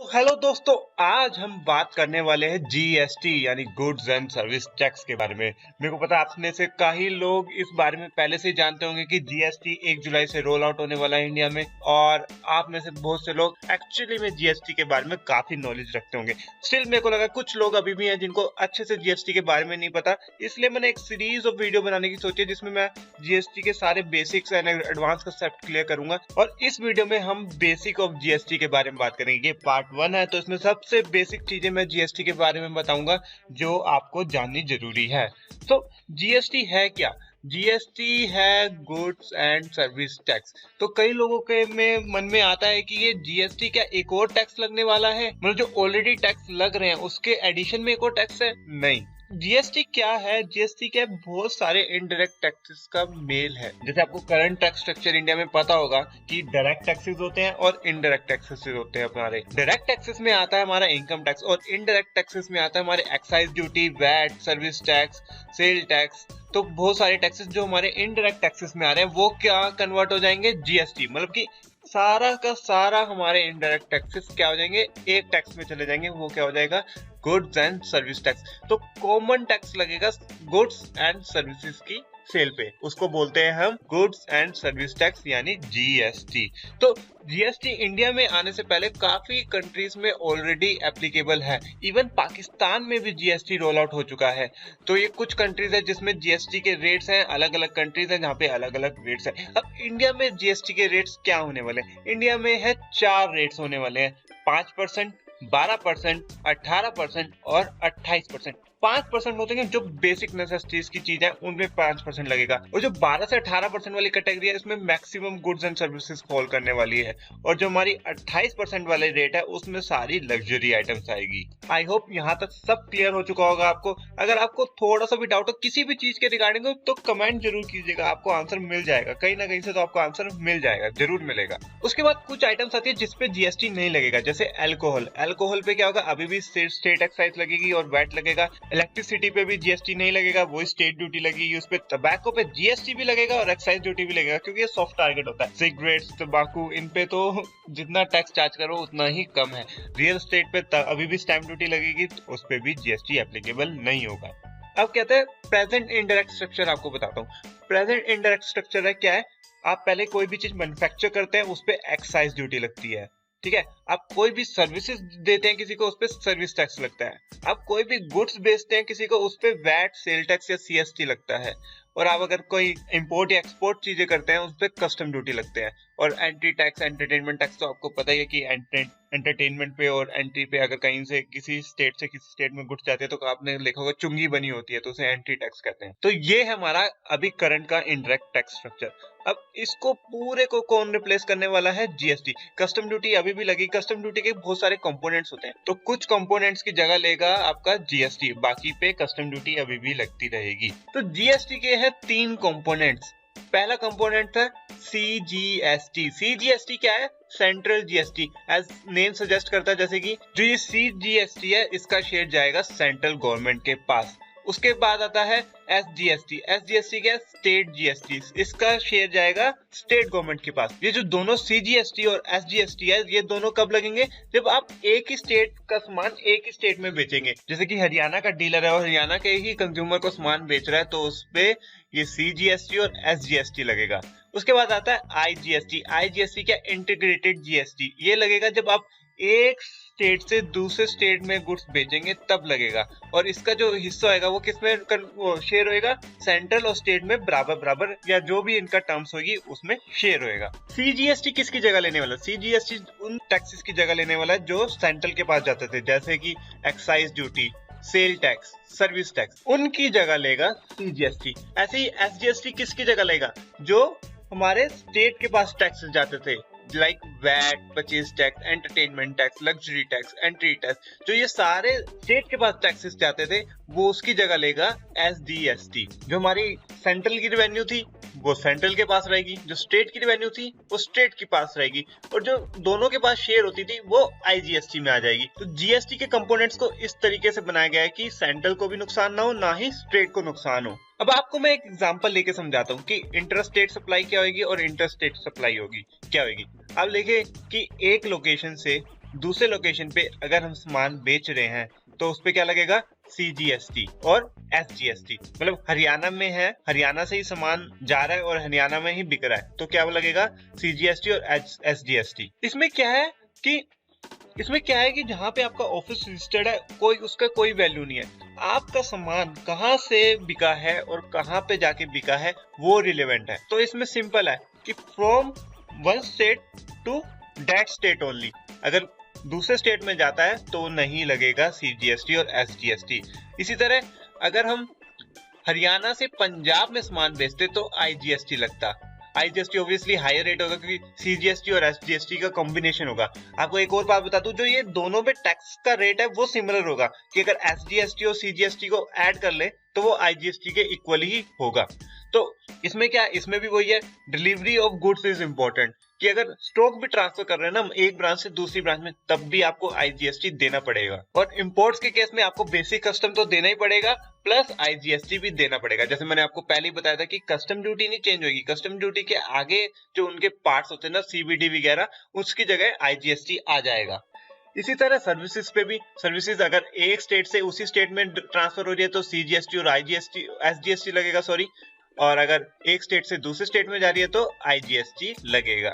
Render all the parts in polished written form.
Hello दोस्तों, आज हम बात करने वाले हैं जीएसटी यानी गुड्स एंड सर्विस टैक्स के बारे में। मेरे को पता है आप में से काफी लोग इस बारे में पहले से ही जानते होंगे कि जीएसटी 1 जुलाई से रोल आउट होने वाला है इंडिया में, और आप में से बहुत से लोग एक्चुअली में जीएसटी के बारे में काफी नॉलेज रखते होंगे। स्टिल मेरे को लगा कुछ लोग अभी भी हैं जिनको अच्छे से जीएसटी के बारे में नहीं पता, इसलिए मैंने एक सीरीज ऑफ वीडियो बनाने की सोची जिसमें मैं जीएसटी के सारे basics and advance concept clear करूंगा। और इस वीडियो में हम बेसिक ऑफ जीएसटी के बारे में बात करेंगे। ये पार्ट 1 है, तो इसमें सबसे बेसिक चीजें मैं जीएसटी के बारे में बताऊंगा जो आपको जाननी जरूरी है। तो जीएसटी है क्या? जीएसटी है गुड्स एंड सर्विस टैक्स। तो कई लोगों के मन में आता है कि ये जीएसटी क्या एक और टैक्स लगने वाला है, मतलब जो ऑलरेडी टैक्स लग रहे हैं उसके एडिशन में एक और टैक्स है। नहीं, जीएसटी क्या है? जीएसटी क्या बहुत सारे इनडायरेक्ट टैक्सेस का मेल है। जैसे आपको करंट टैक्स स्ट्रक्चर इंडिया में पता होगा कि डायरेक्ट टैक्सेस होते हैं और इनडायरेक्ट टैक्सेस होते हैं। हमारे डायरेक्ट टैक्सेस में आता है हमारा इनकम टैक्स, और इनडायरेक्ट टैक्सेस में आता है हमारे excise duty, VAT, service tax, sale tax. तो बहुत सारे टैक्सेस जो हमारे इनडायरेक्ट टैक्सेस में आ रहे हैं वो क्या कन्वर्ट हो जाएंगे जीएसटी, मतलब कि सारा का सारा हमारे इनडायरेक्ट टैक्सेस क्या हो जाएंगे, एक टैक्स में चले जाएंगे। वो क्या हो जाएगा? Goods and service tax. तो कॉमन टैक्स लगेगा गुड्स एंड सर्विसेज की सेल पे, उसको बोलते हैं हम गुड्स एंड सर्विस टैक्स यानी जीएसटी। तो जीएसटी इंडिया में आने से पहले काफी कंट्रीज में ऑलरेडी एप्लीकेबल है। इवन पाकिस्तान में भी जीएसटी रोल आउट हो चुका है। तो ये कुछ कंट्रीज है जिसमें जीएसटी के रेट्स हैं, अलग अलग कंट्रीज हैं जहाँ पे अलग अलग रेट्स हैं। अब इंडिया में जीएसटी के रेट्स क्या होने वाले हैं? इंडिया में है 4 रेट्स होने वाले हैं, 5%, 12%, 18% और 28%। 5% होते हैं जो बेसिक नेसेसिटीज की चीज है, उनमें 5% लगेगा। और जो 12 से 18% वाली कैटेगरी है इसमें maximum goods and services fall करने वाली है। और जो हमारी 28% वाली रेट है उसमें सारी लग्जरी आइटम्स आएगी। आई होप यहाँ तक सब क्लियर हो चुका होगा आपको। अगर आपको थोड़ा सा भी डाउट हो किसी भी चीज के रिगार्डिंग तो कमेंट जरूर कीजिएगा, आपको आंसर मिल जाएगा। कहीं ना कहीं से तो आपको आंसर मिल जाएगा, जरूर मिलेगा। उसके बाद कुछ आइटम्स आती है जिसपे जीएसटी नहीं लगेगा, जैसे अल्कोहल। अल्कोहल पे क्या होगा? अभी भी स्टेट एक्साइज लगेगी और वैट लगेगा। इलेक्ट्रिसिटी पे भी जीएसटी नहीं लगेगा, वो स्टेट ड्यूटी लगेगी। उस पे टबैको पे जीएसटी भी लगेगा और एक्साइज ड्यूटी भी लगेगा, क्योंकि ये सॉफ्ट टारगेट होता है। सिगरेट्स, तंबाकू, इन पे तो जितना टैक्स चार्ज करो उतना ही कम है। रियल एस्टेट पे अभी भी स्टैंप ड्यूटी लगेगी, उस पे भी जीएसटी एप्लीकेबल नहीं होगा। अब कहते हैं प्रेजेंट इनडायरेक्ट स्ट्रक्चर। आपको बताता हूँ प्रेजेंट इनडायरेक्ट स्ट्रक्चर है क्या है। आप पहले कोई भी चीज मैन्युफैक्चर करते हैं उस पे एक्साइज ड्यूटी लगती है, ठीक है। आप कोई भी सर्विसेज देते हैं किसी को, उस पे सर्विस टैक्स लगता है। आप कोई भी गुड्स बेचते हैं किसी को, उस पे वैट, सेल टैक्स या सीएसटी लगता है। और आप अगर कोई इंपोर्ट या एक्सपोर्ट चीजें करते हैं उस पे कस्टम ड्यूटी लगते हैं। और एंट्री टैक्स, एंटरटेनमेंट टैक्स तो आपको पता ही है कि एंटरटेनमेंट पे और एंट्री पे अगर कहीं से किसी स्टेट से किसी स्टेट में गुड्स जाते हैं तो आपने लिखा होगा चुंगी बनी होती है, तो उसे एंट्री टैक्स कहते हैं। तो ये है हमारा अभी करंट का इनडायरेक्ट टैक्स स्ट्रक्चर। अब इसको पूरे को कौन रिप्लेस करने वाला है? जीएसटी। कस्टम ड्यूटी अभी भी लगी। कस्टम ड्यूटी के बहुत सारे कंपोनेंट्स होते हैं, तो कुछ कंपोनेंट्स की जगह लेगा आपका जीएसटी, बाकी पे कस्टम ड्यूटी अभी भी लगती रहेगी। तो जीएसटी के हैं 3 कंपोनेंट्स। पहला कंपोनेंट है सीजीएसटी। सीजीएसटी क्या है? Central GST. As name suggest करता है, जैसे कि जो ये सीजीएसटी है इसका शेयर जाएगा सेंट्रल गवर्नमेंट के पास। उसके बाद आता है एसजीएसटी। एसजीएसटी क्या है? State GST. इसका शेयर जाएगा स्टेट गवर्नमेंट के पास। ये जो दोनों सीजीएसटी और एसजीएसटी है ये दोनों कब लगेंगे? जब आप एक ही स्टेट का सामान एक ही स्टेट में बेचेंगे। जैसे कि हरियाणा का डीलर है और हरियाणा के ही कंज्यूमर को सामान बेच रहा है, तो उस पे ये सीजीएसटी और एसजीएसटी लगेगा। उसके बाद आता है आईजीएसटी। आईजीएसटी क्या? Integrated GST. ये लगेगा जब आप एक स्टेट से दूसरे स्टेट में गुड्स बेचेंगे तब लगेगा। और इसका जो हिस्सा होगा वो किसमें शेयर होएगा? सेंट्रल और स्टेट में बराबर बराबर, या जो भी इनका टर्म्स होगी उसमें शेयर होएगा। सीजीएसटी किसकी जगह लेने वाला? सीजीएसटी उन टैक्सेस की जगह लेने वाला है जो सेंट्रल के पास जाते थे, जैसे कि excise duty, sale tax, service tax, उनकी जगह लेगा सीजीएसटी। ऐसे ही एसजीएसटी किसकी जगह लेगा? जो हमारे स्टेट के पास टैक्सेस जाते थे, like VAT, purchase tax, entertainment tax, luxury tax, entry tax, जो ये सारे स्टेट के पास टैक्सेस जाते थे वो उसकी जगह लेगा एसडीएसटी। जो हमारी सेंट्रल की रेवेन्यू थी वो सेंट्रल के पास रहेगी, जो स्टेट की रेवेन्यू थी वो स्टेट के पास रहेगी, और जो दोनों के पास शेयर होती थी वो आईजीएसटी में आ जाएगी। तो जीएसटी के कंपोनेंट्स को इस तरीके से बनाया गया है कि सेंट्रल को भी नुकसान ना हो, ना ही स्टेट को नुकसान हो। अब आपको मैं एक एग्जांपल लेके समझाता हूँ कि इंटरस्टेट सप्लाई क्या होगी और इंटरस्टेट सप्लाई होगी क्या होगी। अब देखिए कि एक लोकेशन से दूसरे लोकेशन पे अगर हम सामान बेच रहे हैं तो उस पे क्या लगेगा, CGST और SGST। मतलब हरियाणा में है, हरियाणा से ही सामान जा रहा है और हरियाणा में ही बिक रहा है, तो क्या लगेगा, CGST और SGST। इसमें क्या है कि जहाँ पे आपका ऑफिस रजिस्टर्ड है, उसका कोई वैल्यू नहीं है। आपका सामान कहाँ से बिका है और कहाँ पे जाके बिका है वो रिलेवेंट है। तो इसमें सिंपल है कि from one state to that state only. अगर दूसरे स्टेट में जाता है तो नहीं लगेगा CGST और SGST। इसी तरह अगर हम हरियाणा से पंजाब में सामान बेचते तो IGST लगता। IGST ऑब्वियसली हायर रेट होगा क्योंकि CGST और SGST का कॉम्बिनेशन होगा। आपको एक और बात बता दूं, जो ये दोनों पे टैक्स का रेट है वो सिमिलर होगा कि अगर SGST और CGST को ऐड कर ले तो वो IGST के इक्वल ही होगा। तो इसमें क्या, इसमें भी वही है, delivery of goods is important, कि अगर स्टॉक भी ट्रांसफर कर रहे हैं ना एक ब्रांच से दूसरी ब्रांच में, तब भी आपको IGST देना पड़ेगा। और इंपोर्ट्स के केस में आपको बेसिक कस्टम तो देना ही पड़ेगा, प्लस IGST भी देना पड़ेगा। जैसे मैंने आपको पहले ही बताया था कि कस्टम ड्यूटी नहीं चेंज होगी, कस्टम ड्यूटी के आगे जो उनके पार्ट्स होते हैं ना, CVD वगैरह, उसकी जगह IGST आ जाएगा। इसी तरह सर्विसेज पे भी, सर्विसेज अगर एक स्टेट से उसी स्टेट में ट्रांसफर हो रही है तो CGST और SGST लगेगा, सॉरी। और अगर एक स्टेट से दूसरे स्टेट में जा रही है तो IGST लगेगा।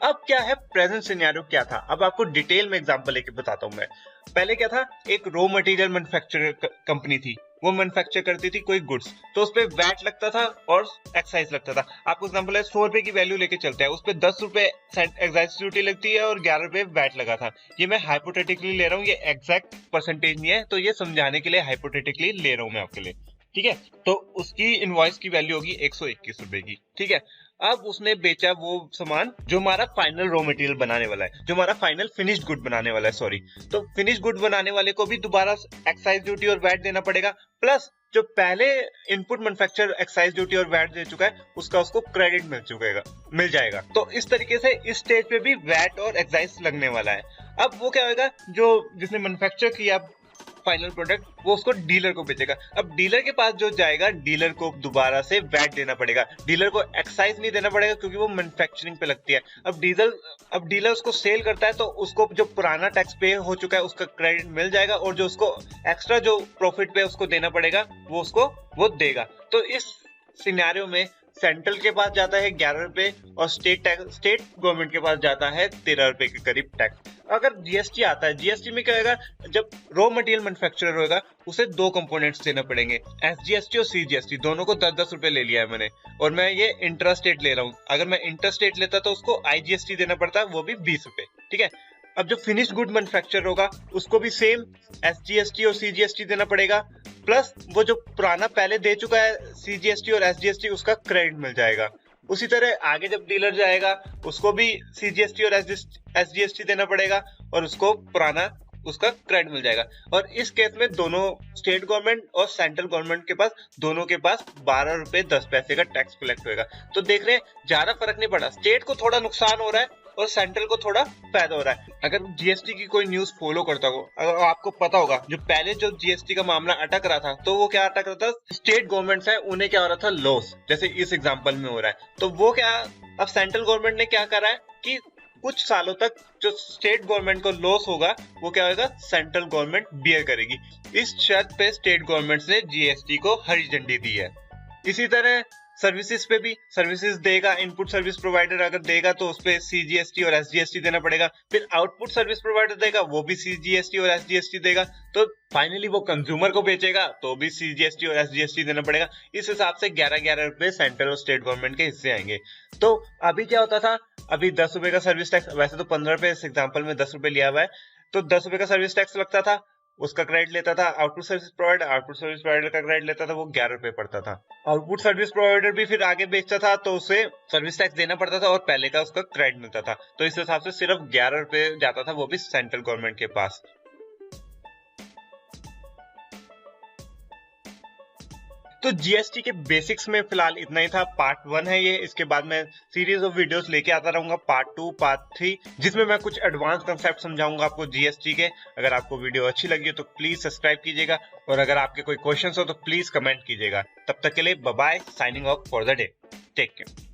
अब क्या है, प्रेजेंट सिनेरियो क्या था, अब आपको डिटेल में एग्जांपल लेके बताता हूं मैं। पहले क्या था, एक रॉ मटेरियल मैन्युफैक्चरर कंपनी थी, वो मैन्युफैक्चर करती थी कोई गुड्स, तो उस पे वैट लगता था और एक्साइज लगता था। आपको एग्जांपल है, 100 रुपए की वैल्यू लेके चलते हैं, उस पे 10 रुपए एक्साइज ड्यूटी लगती है और 11 रुपए वैट लगा था। ये मैं हाइपोथेटिकली ले रहा हूँ, ये एग्जैक्ट परसेंटेज नहीं है, तो ये समझाने के लिए हाइपोथेटिकली ले रहा हूँ मैं आपके लिए, ठीक है। तो उसकी इनवॉइस की वैल्यू होगी 121 रुपए की, ठीक है। अब उसने बेचा वो सामान जो हमारा फाइनल रॉ मटेरियल बनाने वाला है, जो हमारा फाइनल फिनिश्ड गुड बनाने वाला है, सॉरी। तो फिनिश्ड गुड बनाने वाले को भी दोबारा एक्साइज ड्यूटी और वैट देना पड़ेगा, प्लस जो पहले इनपुट मैन्युफैक्चरर एक्साइज ड्यूटी और वैट दे चुका है उसका उसको क्रेडिट मिल जाएगा। तो इस तरीके से इस स्टेज पे भी वैट और एक्साइज लगने वाला है। अब वो क्या होगा, जो जिसने मैन्युफैक्चर किया फाइनल प्रोडक्ट, वो उसको डीलर को बेचेगा। अब डीलर के पास जो जाएगा, डीलर को दोबारा से वैट देना पड़ेगा, डीलर को एक्साइज नहीं देना पड़ेगा क्योंकि वो मैन्युफैक्चरिंग पे लगती है। अब डीलर उसको सेल करता है तो उसको जो पुराना टैक्स पे हो चुका है उसका क्रेडिट मिल जाएगा, और जो उसको एक्स्ट्रा जो प्रॉफिट पे उसको देना पड़ेगा वो उसको वो देगा। तो इस सिनेरियो में सेंट्रल के पास जाता है 11 रुपए और स्टेट गवर्नमेंट के पास जाता है 13 रुपए के करीब टैक्स। अगर GST आता है, GST में क्या होगा, जब रॉ मटेरियल मैन्युफैक्चरर होगा उसे दो कंपोनेंट्स देना पड़ेंगे, SGST और CGST, दोनों को 10-10 रुपए ले लिया है मैंने, और मैं ये इंट्रा स्टेट ले रहा हूँ। अगर मैं इंटर स्टेट लेता तो उसको IGST देना पड़ता, वो भी 20 रुपए, ठीक है। अब जो फिनिश्ड गुड मैन्युफैक्चरर होगा उसको भी सेम SGST और CGST देना पड़ेगा, प्लस वो जो पुराना पहले दे चुका है CGST और SGST उसका क्रेडिट मिल जाएगा। उसी तरह आगे जब डीलर जाएगा उसको भी CGST और SGST देना पड़ेगा और उसको पुराना उसका क्रेडिट मिल जाएगा। और इस केस में दोनों स्टेट गवर्नमेंट और सेंट्रल गवर्नमेंट के पास, दोनों के पास 12 रुपए 10 पैसे का टैक्स कलेक्ट होगा। तो देख रहे हैं ज्यादा फर्क नहीं पड़ा, स्टेट को थोड़ा नुकसान हो रहा है और सेंट्रल को थोड़ा फायदा हो रहा है। अगर GST की कोई न्यूज फॉलो करता हो, अगर आपको पता होगा जो पहले जो GST का मामला अटक रहा था, तो वो क्या अटक रहा था, स्टेट गवर्नमेंट्स है उन्हें क्या हो रहा था, लॉस, जैसे इस एग्जांपल में हो रहा है। तो वो क्या, अब सेंट्रल गवर्नमेंट ने क्या करा है कि कुछ सालों तक जो स्टेट गवर्नमेंट को लॉस होगा वो क्या होगा, सेंट्रल गवर्नमेंट बियर करेगी। इस शर्त पे स्टेट गवर्नमेंट्स ने GST को हरी झंडी दी है। इसी तरह सर्विसेज पे भी, सर्विसेज देगा इनपुट सर्विस प्रोवाइडर अगर देगा तो उस पे CGST और SGST देना पड़ेगा, फिर आउटपुट सर्विस प्रोवाइडर देगा वो भी CGST और SGST देगा, तो फाइनली वो कंज्यूमर को बेचेगा तो भी CGST और SGST देना पड़ेगा। इस हिसाब से 11-11 रुपए सेंट्रल और स्टेट गवर्नमेंट के हिस्से आएंगे। तो अभी क्या होता था, अभी 10 रुपए का सर्विस टैक्स, वैसे तो 15 रुपए, इस एग्जाम्पल में 10 रुपए लिया हुआ है, तो 10 रुपए का सर्विस टैक्स लगता था, उसका क्रेडिट लेता था आउटपुट सर्विस प्रोवाइडर का क्रेडिट लेता था, वो 11 रुपए पड़ता था। आउटपुट सर्विस प्रोवाइडर भी फिर आगे बेचता था तो उसे सर्विस टैक्स देना पड़ता था और पहले का उसका क्रेडिट मिलता था। तो इस हिसाब से सिर्फ 11 रुपए जाता था, वो भी सेंट्रल गवर्नमेंट के पास। तो GST के बेसिक्स में फिलहाल इतना ही था, पार्ट 1 है ये। इसके बाद मैं सीरीज ऑफ वीडियोस लेके आता रहूंगा, पार्ट 2, पार्ट 3, जिसमें मैं कुछ एडवांस कंसेप्ट समझाऊंगा आपको GST के। अगर आपको वीडियो अच्छी लगी हो तो प्लीज सब्सक्राइब कीजिएगा, और अगर आपके कोई क्वेश्चंस हो तो प्लीज कमेंट कीजिएगा। तब तक के लिए bye bye, signing off for the day, take care.